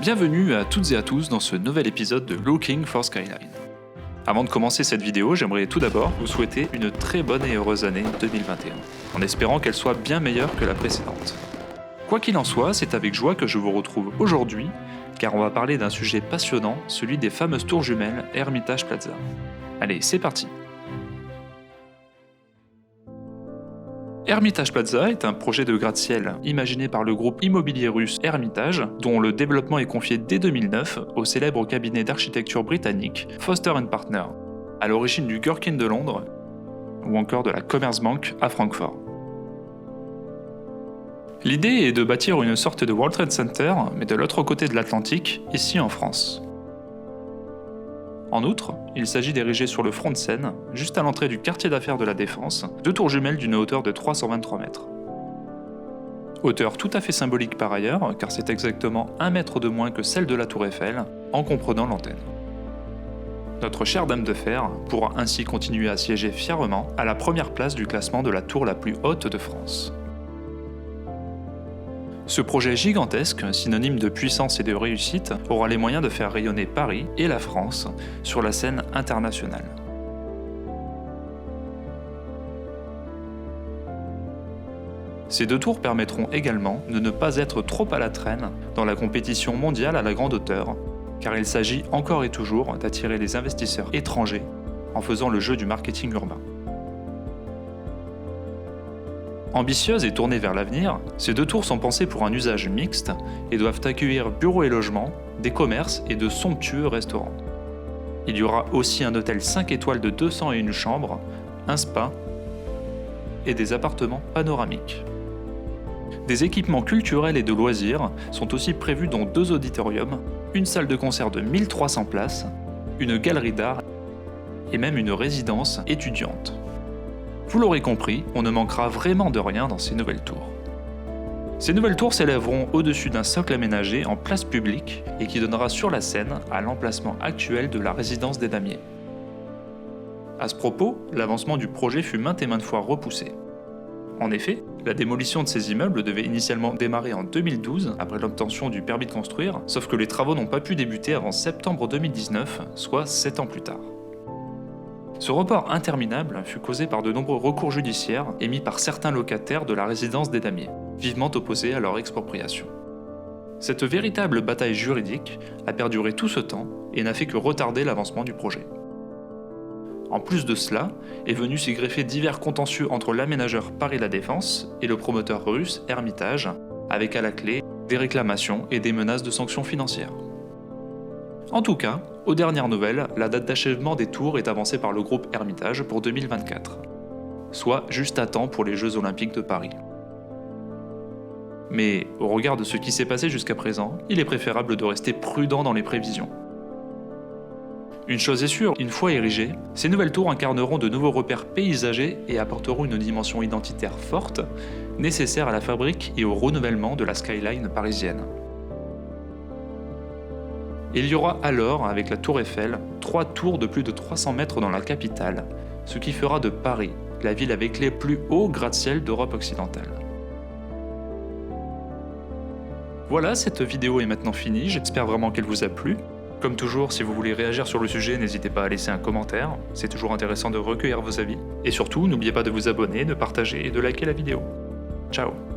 Bienvenue à toutes et à tous dans ce nouvel épisode de Looking for Skyline. Avant de commencer cette vidéo, j'aimerais tout d'abord vous souhaiter une très bonne et heureuse année 2021, en espérant qu'elle soit bien meilleure que la précédente. Quoi qu'il en soit, c'est avec joie que je vous retrouve aujourd'hui, car on va parler d'un sujet passionnant, celui des fameuses tours jumelles Hermitage Plaza. Allez, c'est parti! Hermitage Plaza est un projet de gratte-ciel imaginé par le groupe immobilier russe Hermitage, dont le développement est confié dès 2009 au célèbre cabinet d'architecture britannique Foster & Partners, à l'origine du Gherkin de Londres ou encore de la Commerzbank à Francfort. L'idée est de bâtir une sorte de World Trade Center, mais de l'autre côté de l'Atlantique, ici en France. En outre, il s'agit d'ériger sur le front de Seine, juste à l'entrée du quartier d'affaires de la Défense, deux tours jumelles d'une hauteur de 323 mètres. Hauteur tout à fait symbolique par ailleurs, car c'est exactement 1 mètre de moins que celle de la tour Eiffel, en comprenant l'antenne. Notre chère Dame de Fer pourra ainsi continuer à siéger fièrement à la première place du classement de la tour la plus haute de France. Ce projet gigantesque, synonyme de puissance et de réussite, aura les moyens de faire rayonner Paris et la France sur la scène internationale. Ces deux tours permettront également de ne pas être trop à la traîne dans la compétition mondiale à la grande hauteur, car il s'agit encore et toujours d'attirer les investisseurs étrangers en faisant le jeu du marketing urbain. Ambitieuses et tournées vers l'avenir, ces deux tours sont pensées pour un usage mixte et doivent accueillir bureaux et logements, des commerces et de somptueux restaurants. Il y aura aussi un hôtel 5 étoiles de 201 chambres, un spa et des appartements panoramiques. Des équipements culturels et de loisirs sont aussi prévus dont 2 auditoriums, une salle de concert de 1300 places, une galerie d'art et même une résidence étudiante. Vous l'aurez compris, on ne manquera vraiment de rien dans ces nouvelles tours. Ces nouvelles tours s'élèveront au-dessus d'un socle aménagé en place publique et qui donnera sur la Seine à l'emplacement actuel de la résidence des Damiers. À ce propos, l'avancement du projet fut maintes et maintes fois repoussé. En effet, la démolition de ces immeubles devait initialement démarrer en 2012 après l'obtention du permis de construire, sauf que les travaux n'ont pas pu débuter avant septembre 2019, soit 7 ans plus tard. Ce report interminable fut causé par de nombreux recours judiciaires émis par certains locataires de la résidence des Damiers, vivement opposés à leur expropriation. Cette véritable bataille juridique a perduré tout ce temps et n'a fait que retarder l'avancement du projet. En plus de cela, est venu s'y greffer divers contentieux entre l'aménageur Paris-La Défense et le promoteur russe Hermitage, avec à la clé des réclamations et des menaces de sanctions financières. En tout cas, aux dernières nouvelles, la date d'achèvement des tours est avancée par le groupe Hermitage pour 2024, soit juste à temps pour les Jeux Olympiques de Paris. Mais au regard de ce qui s'est passé jusqu'à présent, il est préférable de rester prudent dans les prévisions. Une chose est sûre, une fois érigées, ces nouvelles tours incarneront de nouveaux repères paysagers et apporteront une dimension identitaire forte, nécessaire à la fabrique et au renouvellement de la skyline parisienne. Il y aura alors, avec la tour Eiffel, 3 tours de plus de 300 mètres dans la capitale, ce qui fera de Paris la ville avec les plus hauts gratte-ciel d'Europe occidentale. Voilà, cette vidéo est maintenant finie, j'espère vraiment qu'elle vous a plu. Comme toujours, si vous voulez réagir sur le sujet, n'hésitez pas à laisser un commentaire, c'est toujours intéressant de recueillir vos avis. Et surtout, n'oubliez pas de vous abonner, de partager et de liker la vidéo. Ciao!